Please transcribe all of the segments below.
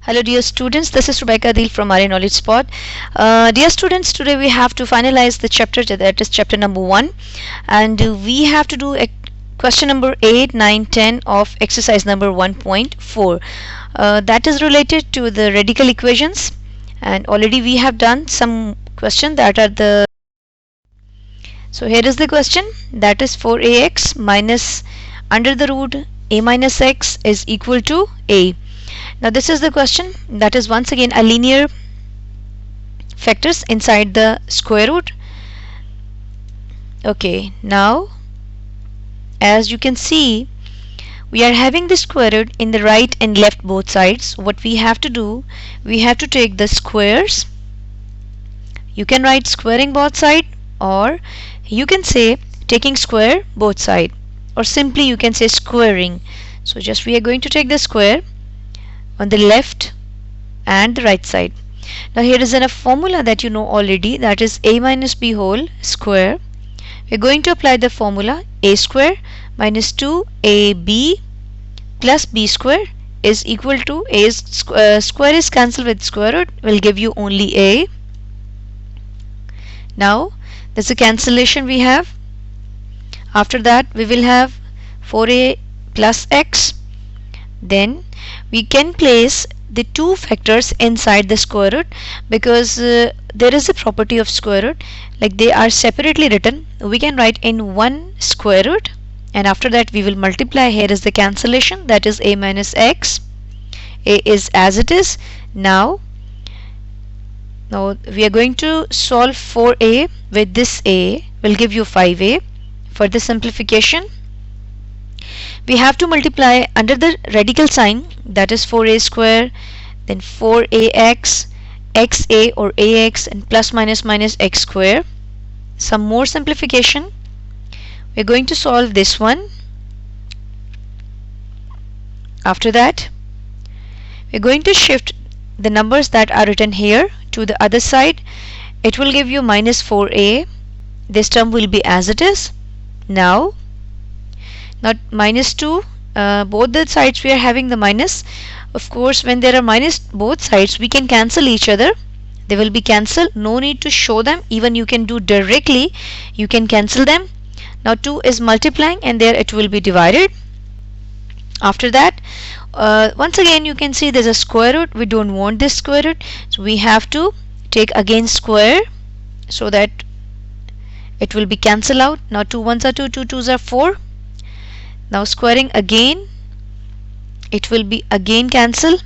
Hello dear students, this is Rebecca Deal from RA Knowledge Spot. Dear students, today we have to finalize the chapter, that is chapter number 1, and we have to do question number 8, 9, 10 of exercise number 1.4. That is related to the radical equations, and already we have done some questions that are the. So here is the question, that is 4ax minus under the root a minus x is equal to a. Now this is the question, that is once again a linear factors inside the square root. Okay, now as you can see, we are having the square root in the right and left both sides. What we have to do, we have to take the squares. You can write squaring both sides, or you can say taking square both sides, or simply you can say squaring. So just we are going to take the square on the left and the right side. Now here is a formula that you know already, that is a minus b whole square. We are going to apply the formula a square minus 2ab plus b square is equal to a square is cancelled with square root, will give you only a. Now there's a cancellation we have. After that we will have 4a plus x. Then we can place the two factors inside the square root, because there is a property of square root, like they are separately written. We can write in one square root, and after that we will multiply. Here is the cancellation, that is a minus x. A is as it is. Now we are going to solve 4a with this a, will give you 5a. For the simplification, we have to multiply under the radical sign, that is 4a square, then 4ax, xa or ax, and plus minus minus x square. Some more simplification, we are going to solve this one. After that we are going to shift the numbers that are written here to the other side. It will give you minus 4a. This term will be as it is. Now minus 2, both the sides we are having the minus. Of course, when there are minus both sides, we can cancel each other. They will be cancelled, no need to show them, even you can do directly, you can cancel them. Now 2 is multiplying, and there it will be divided. After that, once again you can see there's a square root. We don't want this square root, so we have to take again square, so that it will be cancelled out. Now 2 1s are 2, 2 2s are 4. Now squaring again, it will be again cancel.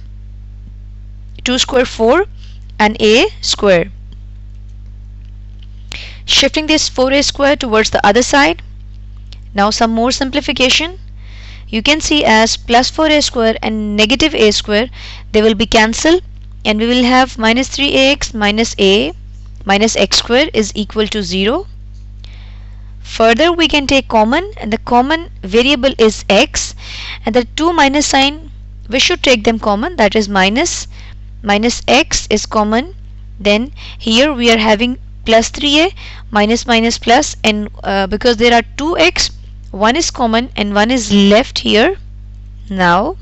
2 square 4 and a square. Shifting this 4a square towards the other side. Now some more simplification. You can see as plus 4a square and negative a square, they will be cancelled, and we will have minus 3ax minus a minus x square is equal to 0. Further we can take common, and the common variable is x, and the two minus sign we should take them common, that is minus x is common. Then here we are having plus 3a minus minus plus, and because there are 2x, one is common and one is left here. Now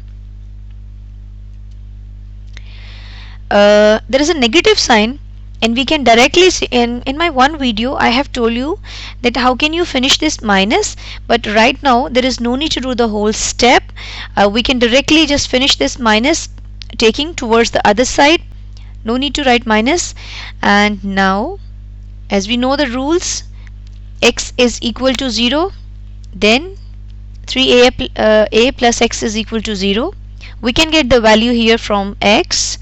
there is a negative sign, and we can directly see in my one video I have told you that how can you finish this minus, but right now there is no need to do the whole step. We can directly just finish this minus taking towards the other side, no need to write minus. And now as we know the rules, x is equal to 0, then 3a a plus x is equal to 0. We can get the value here from x.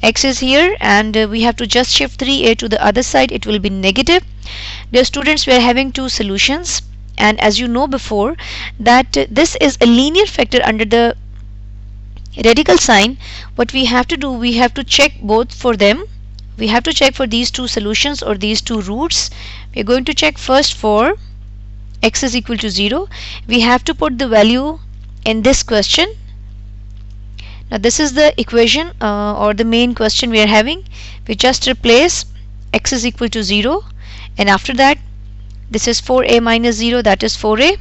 X is here, and we have to just shift 3a to the other side, it will be negative. Dear students, we are having two solutions, and as you know before that this is a linear factor under the radical sign. What we have to do, we have to check both for them. We have to check for these two solutions or these two roots. We are going to check first for x is equal to 0. We have to put the value in this question. Now this is the equation or the main question we are having. We just replace x is equal to 0, and after that this is 4a minus 0, that is 4a.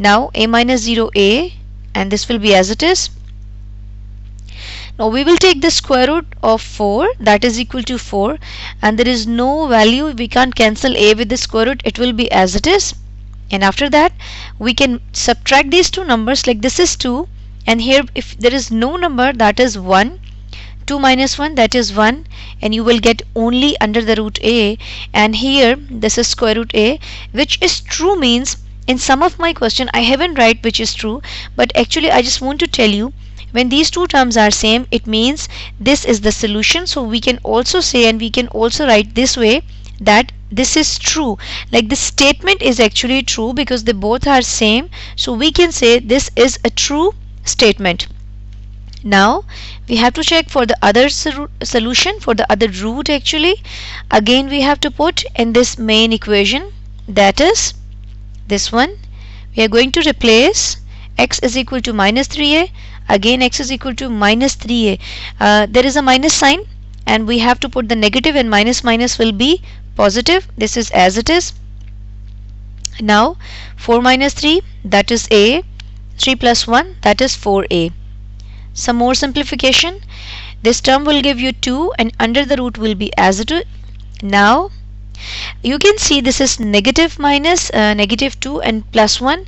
Now a minus 0a, and this will be as it is. Now we will take the square root of 4, that is equal to 4, and there is no value, we can't cancel a with the square root, it will be as it is. And after that we can subtract these two numbers, like this is 2, and here if there is no number, that is 1. 2 minus 1, that is 1, and you will get only under the root a, and here this is square root a, which is true. Means in some of my question I haven't write which is true, but actually I just want to tell you, when these two terms are same, it means this is the solution. So we can also say, and we can also write this way, that this is true, like this statement is actually true because they both are same, so we can say this is a true statement. Now we have to check for the other solution, for the other root. Actually again we have to put in this main equation, that is this one. We are going to replace x is equal to minus 3a, again x is equal to minus 3a. There is a minus sign and we have to put the negative, and minus minus will be positive. This is as it is. Now 4 minus 3, that is a, 3 plus 1, that is 4a. Some more simplification, this term will give you 2 and under the root will be as it is. Now you can see this is negative minus negative 2 and plus 1,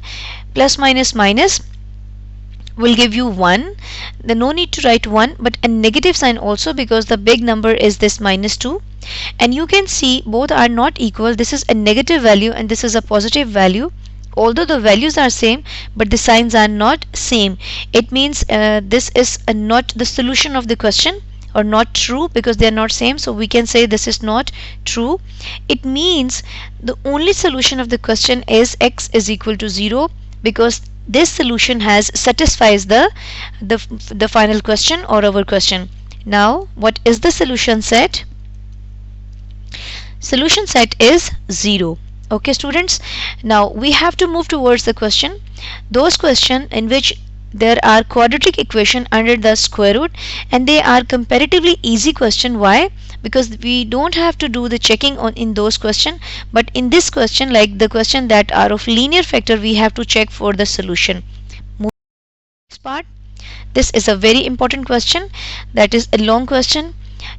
plus minus minus will give you 1. Then no need to write 1, but a negative sign also, because the big number is this minus 2, and you can see both are not equal. This is a negative value and this is a positive value. Although the values are same, but the signs are not same. It means this is not the solution of the question, or not true, because they are not same. So we can say this is not true. It means the only solution of the question is x is equal to 0, because this solution has satisfies the final question or our question. Now what is the solution set? Solution set is 0. Okay students, now we have to move towards the question, those question in which there are quadratic equation under the square root, and they are comparatively easy question. Why? Because we don't have to do the checking on in those question, but in this question, like the question that are of linear factor, we have to check for the solution. This part, this is a very important question, that is a long question.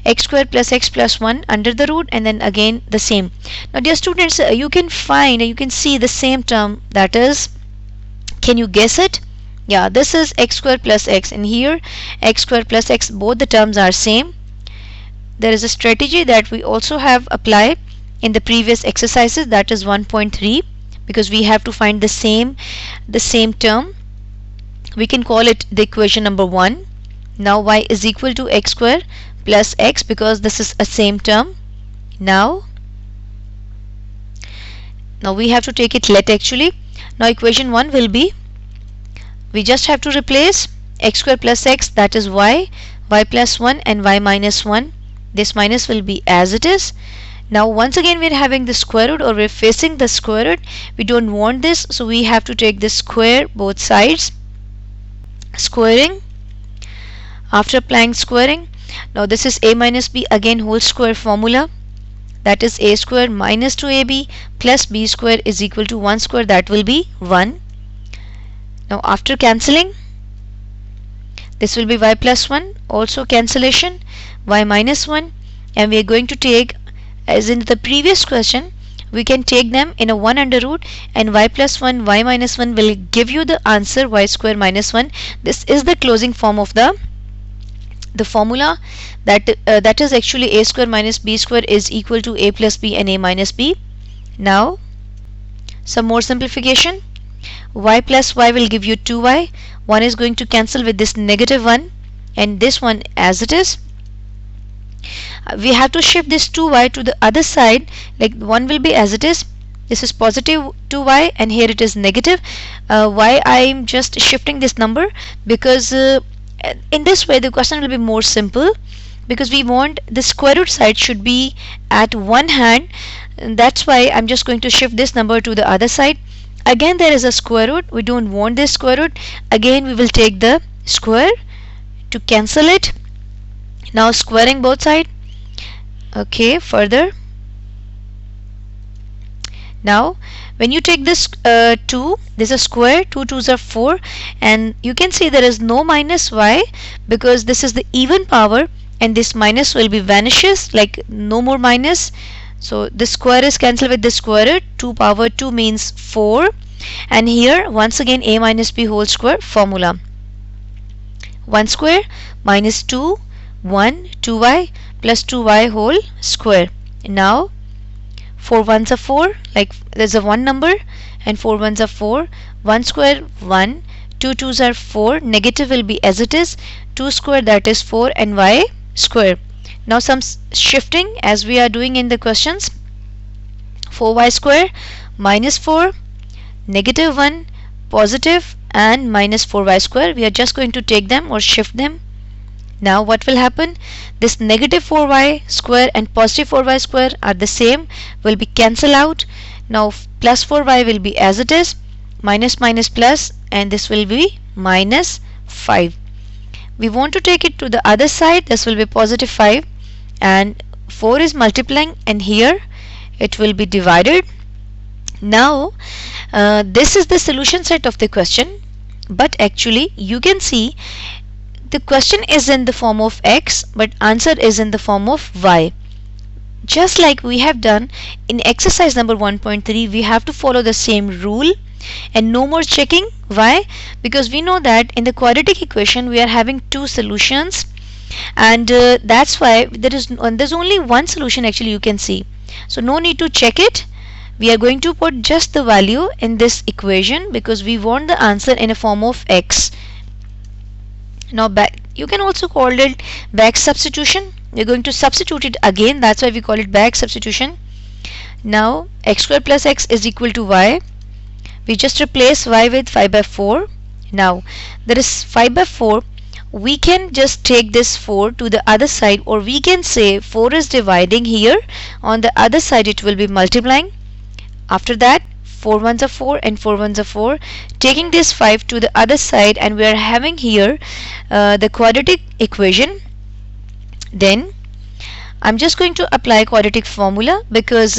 X square plus x plus 1 under the root, and then again the same. Now dear students, you can find, you can see the same term, that is, can you guess it? Yeah, this is x square plus x, and here x square plus x, both the terms are same. There is a strategy that we also have applied in the previous exercises, that is 1.3, because we have to find the same term. We can call it the equation number 1. Now y is equal to x square plus x, because this is a same term. Now we have to take it let actually. Now equation 1 will be, we just have to replace x square plus x, that is y plus 1 and y minus 1. This minus will be as it is. Now once again we are having the square root, or we are facing the square root. We don't want this, so we have to take the square both sides. Squaring. After applying squaring, now this is a minus b, again whole square formula, that is a square minus 2ab plus b square is equal to 1 square, that will be 1. Now after cancelling, this will be y plus 1, also cancellation, y minus 1, and we are going to take, as in the previous question, we can take them in a 1 under root, and y plus 1, y minus 1 will give you the answer y square minus 1. This is the closing form of the formula, that is actually a square minus b square is equal to a plus b and a minus b. Now some more simplification, y plus y will give you 2y, 1 is going to cancel with this negative 1, and this one as it is. We have to shift this 2y to the other side, like 1 will be as it is, this is positive 2y and here it is negative. Why I am just shifting this number? Because in this way the question will be more simple, because we want the square root side should be at one hand, and that's why I'm just going to shift this number to the other side. Again there is a square root, we don't want this square root, again we will take the square to cancel it. Now squaring both sides. Okay, further, now When you take this 2, this is square, 2 2s are 4, and you can see there is no minus. Why? Because this is the even power, and this minus will be vanishes, like no more minus. So this square is cancelled with the square root. 2 power 2 means 4, and here once again a minus b whole square formula. 1 square minus 2, 1, 2y plus 2y whole square. Now 4 ones are 4, like there's a 1 number, and 4 ones are 4. 1 square 1, 2 2s are 4, negative will be as it is, 2 square that is 4, and y square. Now some shifting as we are doing in the questions. 4y square minus 4, negative 1, positive, and minus 4y square. We are just going to take them or shift them. Now what will happen? This negative 4y square and positive 4y square are the same, will be cancelled out. Now plus 4y will be as it is, minus minus plus, and this will be minus 5. We want to take it to the other side. This will be positive 5, and 4 is multiplying, and here it will be divided. Now this is the solution set of the question, but actually you can see the question is in the form of x, but answer is in the form of y. Just like we have done in exercise number 1.3, we have to follow the same rule and no more checking. Why? Because we know that in the quadratic equation we are having two solutions, and that's why there's only one solution actually you can see. So no need to check it. We are going to put just the value in this equation because we want the answer in a form of x. Now you can also call it back substitution. We're going to substitute it again, that's why we call it back substitution. Now x square plus x is equal to y. We just replace y with 5 by 4. Now there is 5 by 4. We can just take this 4 to the other side, or we can say 4 is dividing here, on the other side it will be multiplying. After that 4 ones are 4 and 4 ones are 4, taking this 5 to the other side, and we are having here the quadratic equation. Then I'm just going to apply quadratic formula, because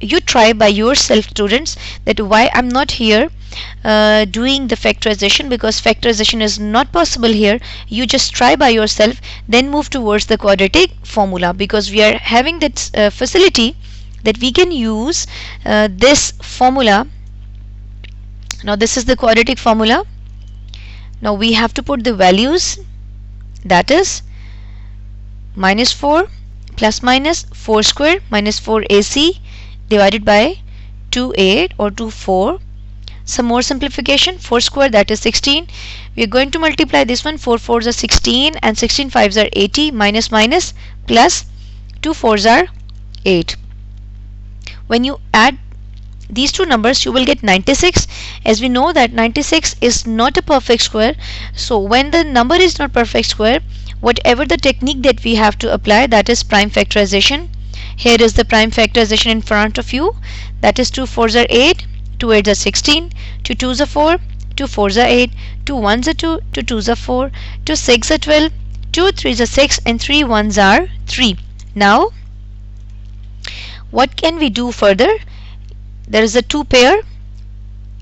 you try by yourself, students, that why I'm not here doing the factorization, because factorization is not possible here. You just try by yourself, then move towards the quadratic formula, because we are having that facility that we can use this formula. Now this is the quadratic formula. Now we have to put the values, that is minus 4 plus minus 4 square minus 4 AC divided by 2 8 or 2 4. Some more simplification, 4 square that is 16. We are going to multiply this one, 4 4s are 16 and 16 5s are 80, minus minus plus 2 4s are 8. When you add these two numbers you will get 96. As we know that 96 is not a perfect square, so when the number is not perfect square, whatever the technique that we have to apply, that is prime factorization. Here is the prime factorization in front of you, that is 2 4s are 8, 2 8s are 16, 2 2s are 4, 2 4s are 8, 2 1s are 2, 2 2s are 4, 2 6s are 12, 2 3s are 6, and 3 1s are 3. Now what can we do further? There is a 2 pair,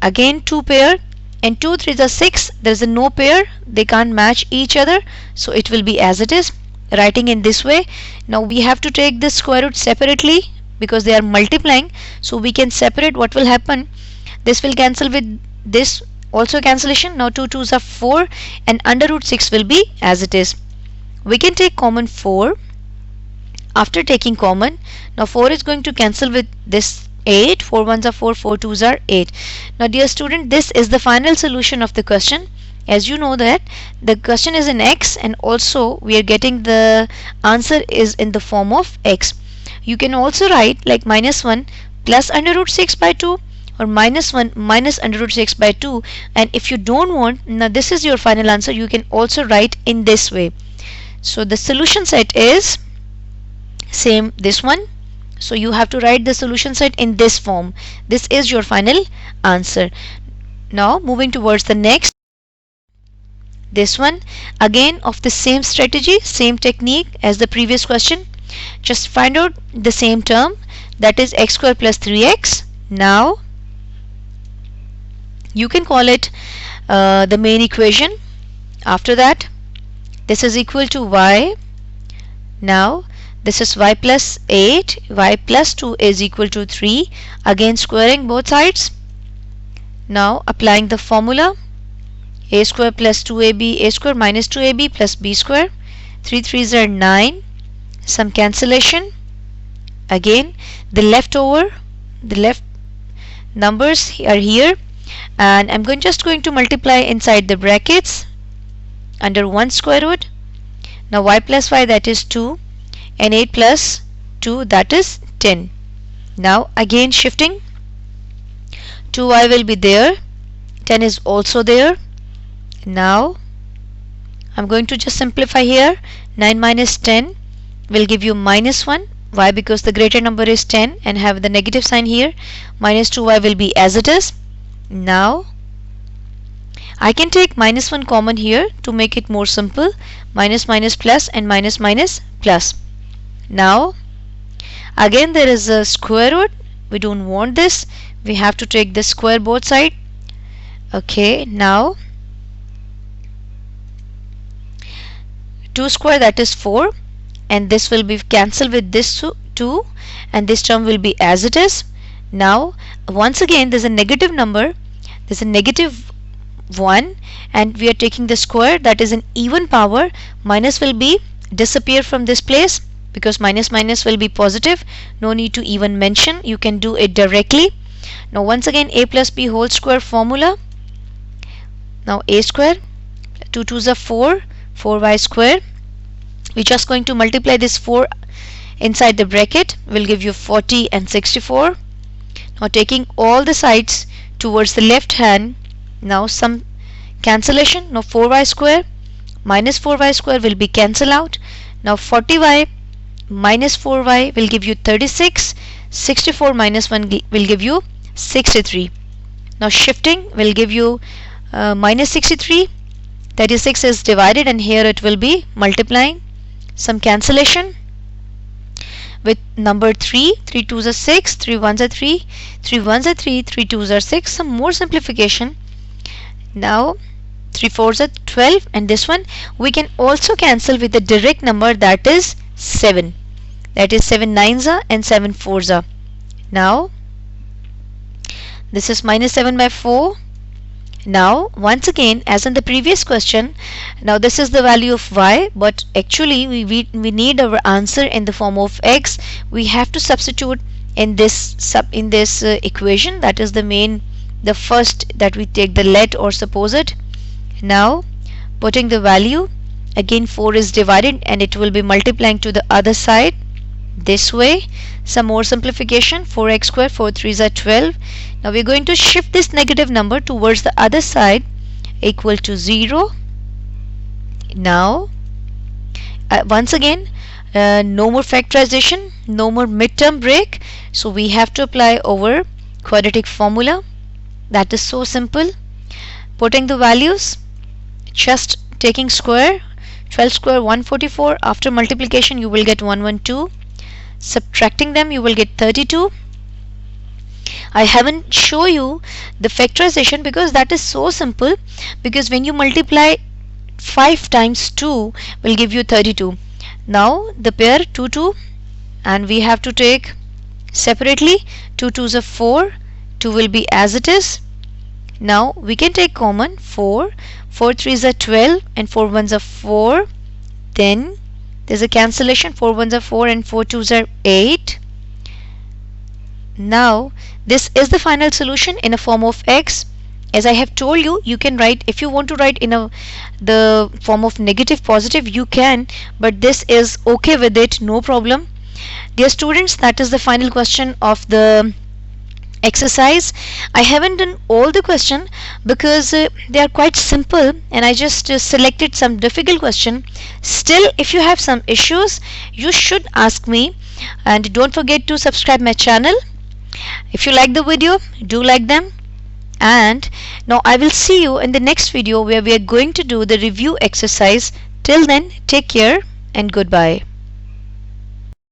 again 2 pair, and 2 3s are 6. There is a no pair, they can't match each other, so it will be as it is, writing in this way. Now we have to take the square root separately because they are multiplying, so we can separate. What will happen? This will cancel with this, also cancellation. Now 2 2s are 4 and under root 6 will be as it is. We can take common 4. After taking common, now 4 is going to cancel with this 8, 4 1s are 4, 4 2s are 8. Now dear student, this is the final solution of the question. As you know that the question is in x, and also we are getting the answer is in the form of x. You can also write like minus 1 plus under root 6 by 2, or minus 1 minus under root 6 by 2, and if you don't want, now this is your final answer, you can also write in this way. So the solution set is same this one, so you have to write the solution set in this form. This is your final answer. Now moving towards the next, this one again of the same strategy, same technique as the previous question. Just find out the same term, that is x square plus 3x. Now You can call it the main equation. After that, this is equal to y. Now this is y plus 8, y plus 2 is equal to 3. Again squaring both sides. Now applying the formula, a square plus 2ab, a square minus 2ab plus b square. 3 3s are 9. Some cancellation. Again the left numbers are here, and I'm just going to multiply inside the brackets under 1 square root. Now y plus y, that is 2, and 8 plus 2, that is 10. Now again shifting, 2y will be there, 10 is also there. Now I'm going to just simplify here. 9 minus 10 will give you minus 1. Why? Because the greater number is 10 and have the negative sign here. Minus 2y will be as it is. Now I can take minus 1 common here to make it more simple. Minus minus plus and minus minus plus. Now again there is a square root. We don't want this. We have to take the square both side. Okay, now 2 square, that is 4, and this will be cancelled with this 2, and this term will be as it is. Now once again there's a negative number, there's a negative 1, and we are taking the square, that is an even power. Minus will be disappear from this place because minus minus will be positive. No need to even mention, you can do it directly. Now once again a plus b whole square formula. Now a square, 2 2s are 4, 4y square. We're just going to multiply this 4 inside the bracket, will give you 40 and 64. Now taking all the sides towards the left hand. Now some cancellation. Now 4y square minus 4y square will be cancelled out. Now 40y minus 4y will give you 36. 64 minus 1 will give you 63. Now shifting will give you minus 63. 36 is divided, and here it will be multiplying. Some cancellation with number 3. 3 2s are 6, 3 1s are 3, 3 1s are 3, 3 2s are 6. Some more simplification. Now 3 4s are 12, and this one we can also cancel with a direct number, that is 7. That is 7 9s are and 7 4s are. Now this is minus 7 by 4. Now once again, as in the previous question, now this is the value of y, but actually we need our answer in the form of x. We have to substitute in this equation, that is the first that we take the let or suppose it. Now putting the value, again 4 is divided and it will be multiplying to the other side this way. Some more simplification, 4x square, 4 3s are 12. Now we're going to shift this negative number towards the other side, equal to 0. Now once again no more factorization, no more midterm break, so we have to apply our quadratic formula. That is so simple. Putting the values, just taking square, 12 square 144. After multiplication you will get 112. Subtracting them you will get 32. I haven't show you the factorization because that is so simple, because when you multiply 5 times 2 will give you 32. Now the pair 2 2, and we have to take separately. 2 2s are 4, 2 will be as it is. Now we can take common 4, 4 3s are 12 and 4 1s are 4. Then there's a cancellation, 4 1s are 4 and 4 2s are 8. Now this is the final solution in a form of x. As I have told you, you can write, if you want to write in the form of negative positive you can, but this is okay with it, no problem. Dear students, that is the final question of the exercise. I haven't done all the question because they are quite simple, and I just selected some difficult question. Still, if you have some issues you should ask me, and don't forget to subscribe my channel. If you like the video, do like them, and now I will see you in the next video where we are going to do the review exercise. Till then, take care and goodbye.